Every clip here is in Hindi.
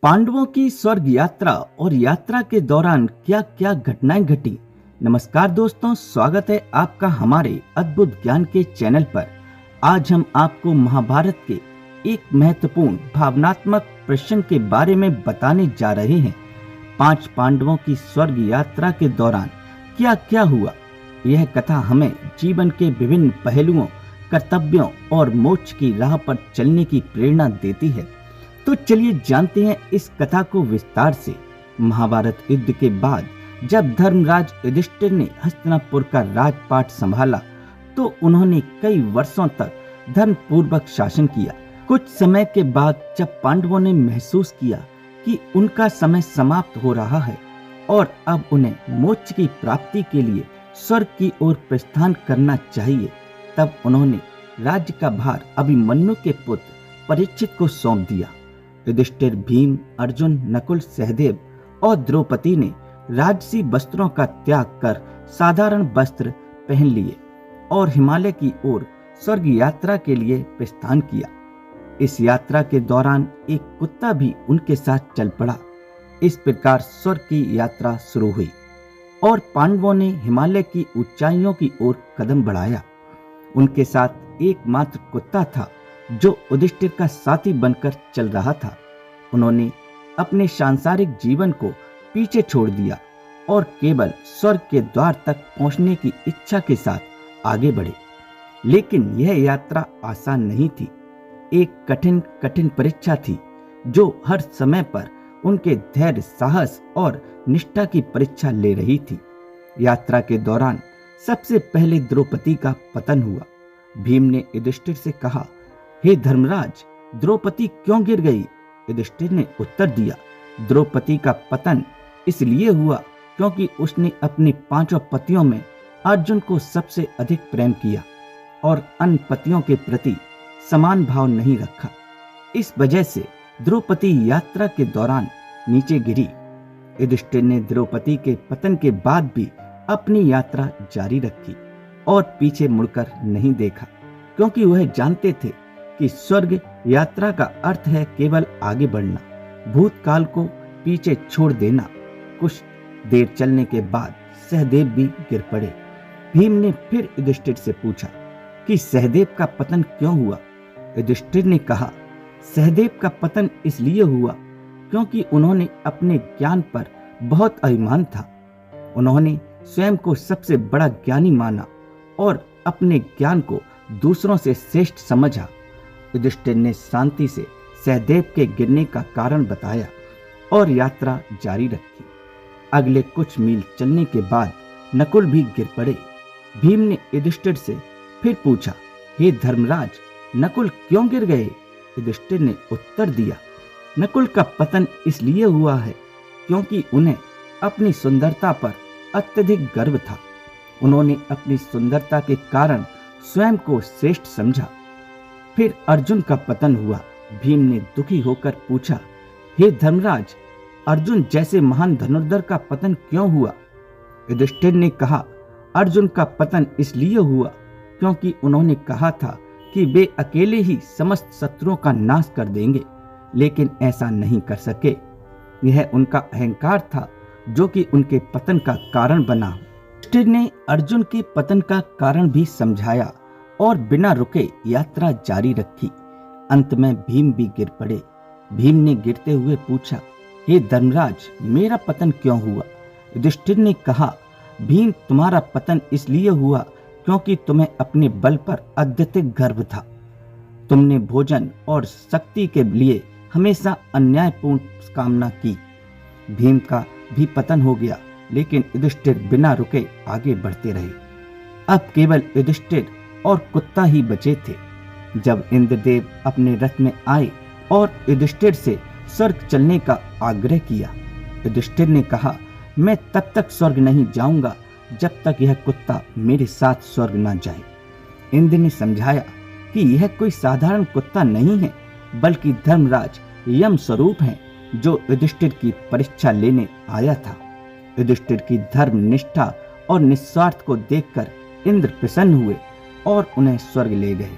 पांडवों की स्वर्ग यात्रा और यात्रा के दौरान क्या क्या घटनाएं घटी। नमस्कार दोस्तों, स्वागत है आपका हमारे अद्भुत ज्ञान के चैनल पर। आज हम आपको महाभारत के एक महत्वपूर्ण भावनात्मक प्रसंग के बारे में बताने जा रहे हैं। 5 पांडवों की स्वर्ग यात्रा के दौरान क्या क्या हुआ। यह कथा हमें जीवन के विभिन्न पहलुओं, कर्तव्यों और मोक्ष की राह पर चलने की प्रेरणा देती है। तो चलिए जानते हैं इस कथा को विस्तार से। महाभारत युद्ध के बाद जब धर्मराज युधिष्ठिर ने हस्तिनापुर का राजपाट संभाला तो उन्होंने कई वर्षों तक धर्मपूर्वक शासन किया। कुछ समय के बाद जब पांडवों ने महसूस किया कि उनका समय समाप्त हो रहा है और अब उन्हें मोक्ष की प्राप्ति के लिए स्वर्ग की ओर प्रस्थान करना चाहिए, तब उन्होंने राज्य का भार अभिमन्यु के पुत्र परीक्षित को सौंप दिया। युधिष्ठिर, भीम, अर्जुन, नकुल, सहदेव और द्रौपदी ने राजसी वस्त्रों का त्याग कर साधारण वस्त्र पहन लिए और हिमालय की ओर स्वर्ग यात्रा के लिए प्रस्थान किया। इस यात्रा के दौरान एक कुत्ता भी उनके साथ चल पड़ा। इस प्रकार स्वर्ग की यात्रा शुरू हुई और पांडवों ने हिमालय की ऊंचाइयों की ओर कदम बढ़ाया। उनके साथ एकमात्र कुत्ता था जो युधिष्ठिर का साथी बनकर चल रहा था। उन्होंने अपने सांसारिक जीवन को पीछे छोड़ दिया और केवल स्वर्ग के द्वार तक पहुंचने की इच्छा के साथ आगे बढ़े। लेकिन यह यात्रा आसान नहीं थी। एक कठिन परीक्षा थी जो हर समय पर उनके धैर्य, साहस और निष्ठा की परीक्षा ले रही थी। यात्रा के दौरान सबसे पहले द्रौपदी का पतन हुआ। भीम ने युधिष्ठिर से कहा, हे धर्मराज, द्रौपदी क्यों गिर गई? युधिष्ठिर ने उत्तर दिया, द्रौपदी का पतन इसलिए हुआ क्योंकि उसने अपने 5 पतियों में अर्जुन को सबसे अधिक प्रेम किया और अन्य पतियों के प्रति समान भाव नहीं रखा। इस वजह से द्रौपदी यात्रा के दौरान नीचे गिरी। युधिष्ठिर ने द्रौपदी के पतन के बाद भी अपनी यात्रा जारी रखी और पीछे मुड़कर नहीं देखा, क्योंकि वह जानते थे कि स्वर्ग यात्रा का अर्थ है केवल आगे बढ़ना, भूतकाल को पीछे छोड़ देना। कुछ देर चलने के बाद सहदेव भी गिर पड़े। भीम ने फिर युधिष्ठिर से पूछा कि सहदेव का पतन क्यों हुआ? युधिष्ठिर ने कहा, सहदेव का पतन इसलिए हुआ क्योंकि उन्होंने अपने ज्ञान पर बहुत अभिमान था। उन्होंने स्वयं को सबसे बड़ा ज्ञानी माना और अपने ज्ञान को दूसरों से श्रेष्ठ समझा। युधिष्ठिर ने शांति से सहदेव के गिरने का कारण बताया और यात्रा जारी रखी। अगले कुछ मील चलने के बाद नकुल भी गिर पड़े। भीम ने युधिष्ठिर से फिर पूछा, हे धर्मराज, नकुल क्यों गिर गए? युधिष्ठिर ने उत्तर दिया, नकुल का पतन इसलिए हुआ है क्योंकि उन्हें अपनी सुंदरता पर अत्यधिक गर्व था। उन्होंने अपनी सुंदरता के कारण स्वयं को श्रेष्ठ समझा। फिर अर्जुन का पतन हुआ। भीम ने दुखी होकर पूछा, हे धर्मराज, अर्जुन जैसे महान धनुर्धर का पतन क्यों हुआ? युधिष्ठिर ने कहा, अर्जुन का पतन इसलिए हुआ क्योंकि उन्होंने कहा था कि वे अकेले ही समस्त शत्रुओं का नाश कर देंगे, लेकिन ऐसा नहीं कर सके। यह उनका अहंकार था जो कि उनके पतन का कारण बना। युधिष्ठिर ने अर्जुन के पतन का कारण भी समझाया और बिना रुके यात्रा जारी रखी। अंत में भीम भी गिर पड़े। भीम ने गिरते हुए पूछा, हे धर्मराज, मेरा पतन क्यों हुआ? युधिष्ठिर ने कहा, भीम, तुम्हारा पतन इसलिए हुआ क्योंकि तुम्हें अपने बल पर अत्यधिक गर्व था। तुमने भोजन और शक्ति के लिए हमेशा अन्यायपूर्ण कामना की। भीम का भी पतन हो गया, लेकिन युधिष्ठिर बिना रुके आगे बढ़ते रहे। अब केवल युधिष्ठिर और कुत्ता ही बचे थे। जब इंद्रदेव अपने रथ में आए और युधिष्ठिर से स्वर्ग चलने का आग्रह किया, युधिष्ठिर ने कहा, मैं तब तक स्वर्ग नहीं जाऊंगा जब तक यह कुत्ता मेरे साथ स्वर्ग न जाए। इंद्र ने समझाया कि यह कोई साधारण कुत्ता नहीं है, बल्कि धर्मराज यम स्वरूप है जो युधिष्ठिर की परीक्षा लेने आया था। युधिष्ठिर की धर्म, निष्ठा और निस्वार्थ को देखकर इंद्र प्रसन्न हुए और उन्हें स्वर्ग ले गए।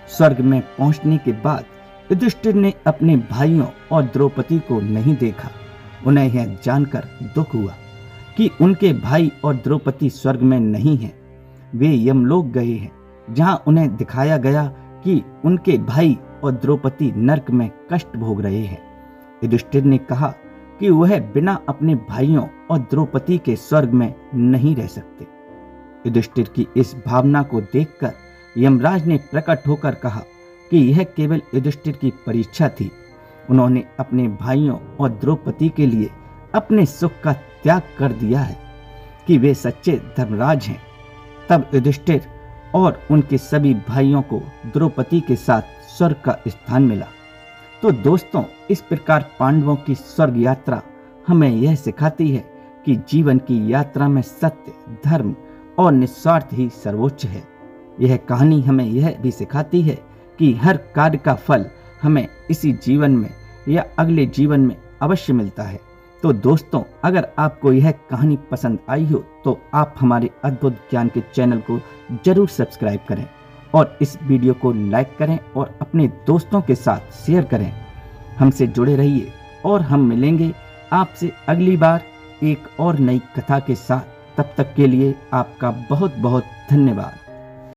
स्वर्ग में पहुंचने के बाद युधिष्ठिर ने अपने भाइयों और द्रौपदी को नहीं देखा। उन्हें यह जानकर दुख हुआ कि उनके भाई और द्रौपदी स्वर्ग में नहीं हैं, वे यमलोक गए हैं, जहां उन्हें दिखाया गया कि उनके भाई और द्रौपदी नरक में कष्ट भोग रहे हैं। युधिष्ठिर ने कहा कि वह बिना अपने भाइयों और द्रौपदी के स्वर्ग में नहीं रह सकते। युधिष्ठिर की इस भावना को देखकर यमराज ने प्रकट होकर कहा कि यह केवल युधिष्ठिर की परीक्षा थी। उन्होंने अपने भाइयों और द्रौपदी के लिए अपने सुख का त्याग कर दिया है कि वे सच्चे धर्मराज हैं। तब युधिष्ठिर और उनके सभी भाइयों को द्रौपदी के साथ स्वर्ग का स्थान मिला। तो दोस्तों, इस प्रकार पांडवों की स्वर्ग यात्रा हमें यह सिखाती है कि जीवन की यात्रा में सत्य, धर्म और निस्वार्थ ही सर्वोच्च है। यह कहानी हमें यह भी सिखाती है कि हर कार्य का फल हमें इसी जीवन में या अगले जीवन में अवश्य मिलता है। तो दोस्तों, अगर आपको यह कहानी पसंद आई हो तो आप हमारे अद्भुत ज्ञान के चैनल को जरूर सब्सक्राइब करें और इस वीडियो को लाइक करें और अपने दोस्तों के साथ शेयर करें। हमसे जुड़े रहिए और हम मिलेंगे आपसे अगली बार एक और नई कथा के साथ। तब तक के लिए आपका बहुत बहुत धन्यवाद।